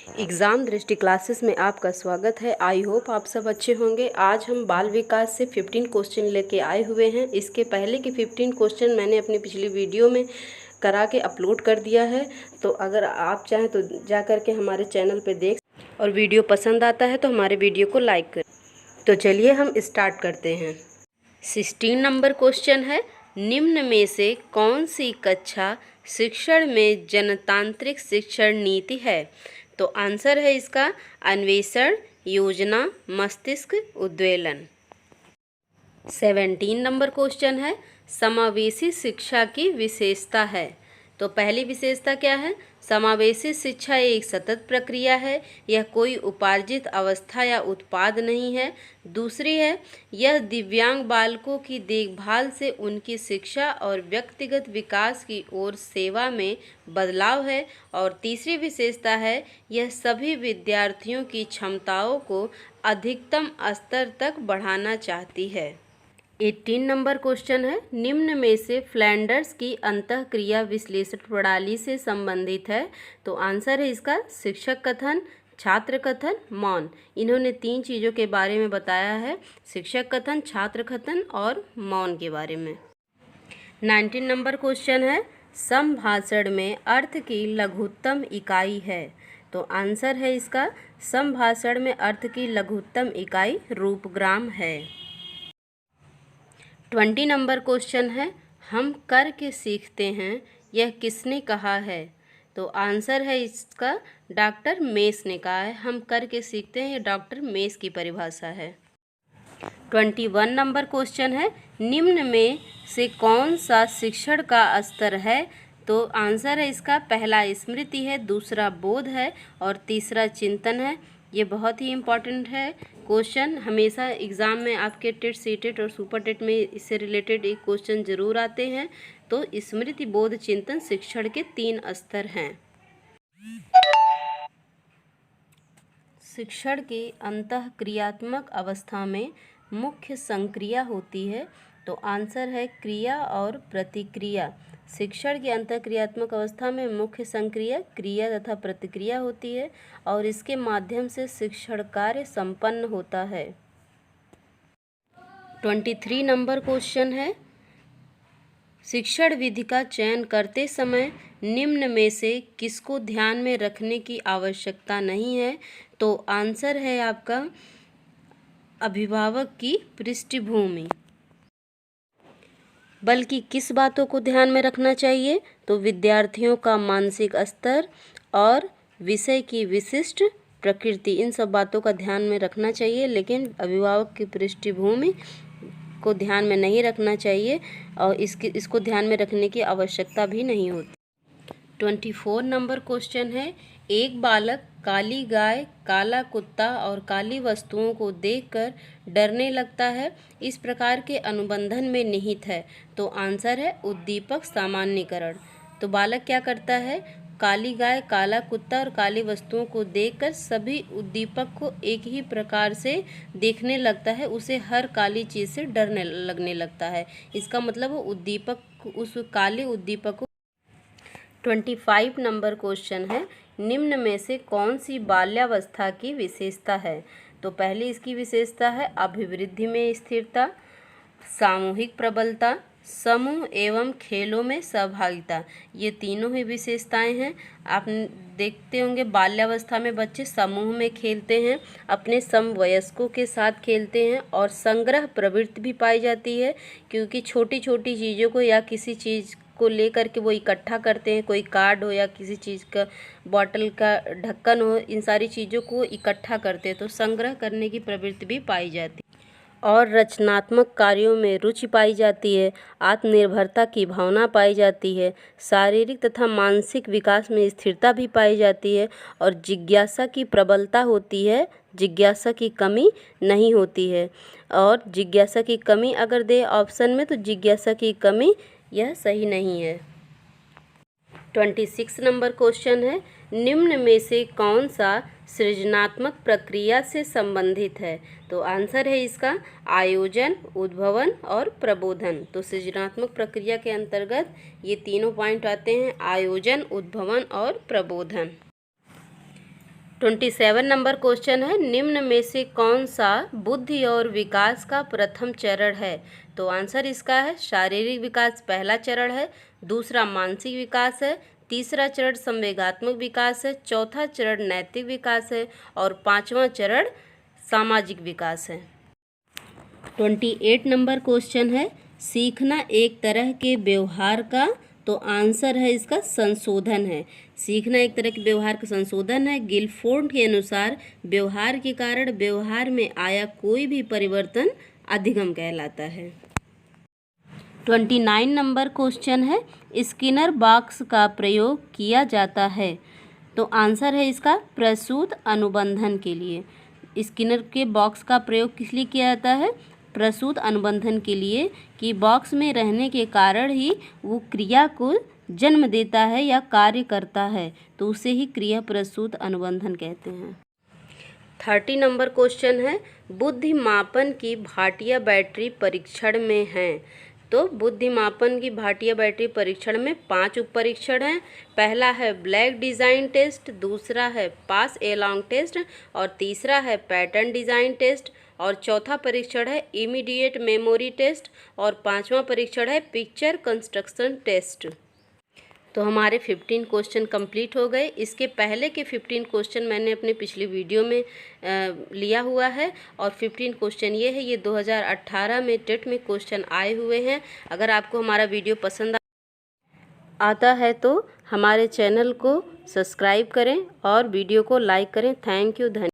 Exam दृष्टि classes में आपका स्वागत है। आई होप आप सब अच्छे होंगे। आज हम बाल विकास से 15 क्वेश्चन लेके आए हुए हैं। इसके पहले के 15 क्वेश्चन मैंने अपनी पिछली वीडियो में करा के अपलोड कर दिया है, तो अगर आप चाहें तो जा कर के हमारे चैनल पे देख, और वीडियो पसंद आता है तो हमारे वीडियो को लाइक करें। तो चलिए हम स्टार्ट करते हैं। 16 नंबर क्वेश्चन है, निम्न में से कौन सी कक्षा शिक्षण में जनतांत्रिक शिक्षण नीति है? तो आंसर है इसका अन्वेषण, योजना, मस्तिष्क, उद्वेलन। 17 नंबर क्वेश्चन है, समावेशी शिक्षा की विशेषता है। तो पहली विशेषता क्या है? समावेशी शिक्षा एक सतत प्रक्रिया है, यह कोई उपार्जित अवस्था या उत्पाद नहीं है। दूसरी है, यह दिव्यांग बालकों की देखभाल से उनकी शिक्षा और व्यक्तिगत विकास की ओर सेवा में बदलाव है। और तीसरी विशेषता है, यह सभी विद्यार्थियों की क्षमताओं को अधिकतम स्तर तक बढ़ाना चाहती है। 18 नंबर क्वेश्चन है, निम्न में से फ्लैंडर्स की अंतःक्रिया विश्लेषण प्रणाली से संबंधित है। तो आंसर है इसका शिक्षक कथन, छात्र कथन, मौन। इन्होंने 3 चीज़ों के बारे में बताया है, शिक्षक कथन, छात्र कथन और मौन के बारे में। 19 नंबर क्वेश्चन है, संभाषण में अर्थ की लघुत्तम इकाई है। तो आंसर है इसका संभाषण में अर्थ की लघुत्तम इकाई रूपग्राम है। 20 नंबर क्वेश्चन है, हम करके सीखते हैं, यह किसने कहा है? तो आंसर है इसका डॉक्टर मेस ने कहा है। हम करके सीखते हैं, ये डॉक्टर मेस की परिभाषा है। 21 नंबर क्वेश्चन है, निम्न में से कौन सा शिक्षण का स्तर है? तो आंसर है इसका पहला स्मृति है, दूसरा बोध है और तीसरा चिंतन है। ये बहुत ही इम्पॉर्टेंट है क्वेश्चन। हमेशा एग्ज़ाम में आपके टेट, सीटेट और सुपर टेट में इससे रिलेटेड एक क्वेश्चन ज़रूर आते हैं। तो स्मृति, बोध, चिंतन शिक्षण के 3 स्तर हैं। शिक्षण के अंतःक्रियात्मक अवस्था में मुख्य संक्रिया होती है। तो आंसर है क्रिया और प्रतिक्रिया। शिक्षण की अंतःक्रियात्मक अवस्था में मुख्य संक्रिया क्रिया तथा प्रतिक्रिया होती है और इसके माध्यम से शिक्षण कार्य संपन्न होता है। 23 नंबर क्वेश्चन है, शिक्षण विधि का चयन करते समय निम्न में से किसको ध्यान में रखने की आवश्यकता नहीं है? तो आंसर है आपका अभिभावक की पृष्ठभूमि। बल्कि किस बातों को ध्यान में रखना चाहिए? तो विद्यार्थियों का मानसिक स्तर और विषय की विशिष्ट प्रकृति, इन सब बातों का ध्यान में रखना चाहिए, लेकिन अभिभावक की पृष्ठभूमि को ध्यान में नहीं रखना चाहिए और इसको ध्यान में रखने की आवश्यकता भी नहीं होती। 24 नंबर क्वेश्चन है, एक बालक काली गाय, काला कुत्ता और काली वस्तुओं को देखकर डरने लगता है, इस प्रकार के अनुबंधन में निहित है। तो आंसर है उद्दीपक सामान्यीकरण। तो बालक क्या करता है? काली गाय, काला कुत्ता और काली वस्तुओं को देखकर सभी उद्दीपक को एक ही प्रकार से देखने लगता है, उसे हर काली चीज़ से डरने लगने लगता है। इसका मतलब वो उद्दीपक, उस काले उद्दीपक को। 25 नंबर क्वेश्चन है, निम्न में से कौन सी बाल्यावस्था की विशेषता है? तो पहली इसकी विशेषता है अभिवृद्धि में स्थिरता, सामूहिक प्रबलता, समूह एवं खेलों में सहभागिता। ये तीनों ही विशेषताएं हैं। आप देखते होंगे बाल्यावस्था में बच्चे समूह में खेलते हैं, अपने समवयस्कों के साथ खेलते हैं और संग्रह प्रवृत्ति भी पाई जाती है, क्योंकि छोटी छोटी चीज़ों को या किसी चीज़ को लेकर के वो इकट्ठा करते हैं, कोई कार्ड हो या किसी चीज़ का बॉटल का ढक्कन हो, इन सारी चीज़ों को इकट्ठा करते हैं, तो संग्रह करने की प्रवृत्ति भी पाई जाती है और रचनात्मक कार्यों में रुचि पाई जाती है, आत्मनिर्भरता की भावना पाई जाती है, शारीरिक तथा मानसिक विकास में स्थिरता भी पाई जाती है और जिज्ञासा की प्रबलता होती है, जिज्ञासा की कमी नहीं होती है। और जिज्ञासा की कमी अगर दे ऑप्शन में तो जिज्ञासा की कमी यह सही नहीं है। 26 नंबर क्वेश्चन है, निम्न में से कौन सा सृजनात्मक प्रक्रिया से संबंधित है? तो आंसर है इसका आयोजन, उद्भवन और प्रबोधन। तो सृजनात्मक प्रक्रिया के अंतर्गत ये तीनों पॉइंट आते हैं, आयोजन, उद्भवन और प्रबोधन। 27 नंबर क्वेश्चन है, निम्न में से कौन सा बुद्धि और विकास का प्रथम चरण है? तो आंसर इसका है शारीरिक विकास पहला चरण है, दूसरा मानसिक विकास है, तीसरा चरण संवेगात्मक विकास है, चौथा चरण नैतिक विकास है और पांचवा चरण सामाजिक विकास है। 28 नंबर क्वेश्चन है, सीखना एक तरह के व्यवहार का, तो आंसर है इसका संशोधन है। सीखना एक तरह के व्यवहार का संशोधन है। गिलफोर्ड के अनुसार व्यवहार के कारण व्यवहार में आया कोई भी परिवर्तन अधिगम कहलाता है। 29 नंबर क्वेश्चन है, स्किनर बॉक्स का प्रयोग किया जाता है, तो आंसर है इसका प्रसूत अनुबंधन के लिए। स्किनर के बॉक्स का प्रयोग किस लिए किया जाता है? प्रसूत अनुबंधन के लिए, कि बॉक्स में रहने के कारण ही वो क्रिया को जन्म देता है या कार्य करता है, तो उसे ही क्रिया प्रसूत अनुबंधन कहते हैं। 30 नंबर क्वेश्चन है, बुद्धिमापन की भाटिया बैटरी परीक्षण में है, तो बुद्धिमापन की भाटिया बैटरी परीक्षण में 5 उप परीक्षण हैं। पहला है ब्लैक डिज़ाइन टेस्ट, दूसरा है पास एलॉन्ग टेस्ट और तीसरा है पैटर्न डिज़ाइन टेस्ट और चौथा परीक्षण है इमीडिएट मेमोरी टेस्ट और पांचवा परीक्षण है पिक्चर कंस्ट्रक्शन टेस्ट। तो हमारे 15 क्वेश्चन कंप्लीट हो गए। इसके पहले के 15 क्वेश्चन मैंने अपने पिछली वीडियो में लिया हुआ है और 15 क्वेश्चन ये है, ये 2018 में टेट में क्वेश्चन आए हुए हैं। अगर आपको हमारा वीडियो पसंद आता है तो हमारे चैनल को सब्सक्राइब करें और वीडियो को लाइक करें। Thank you.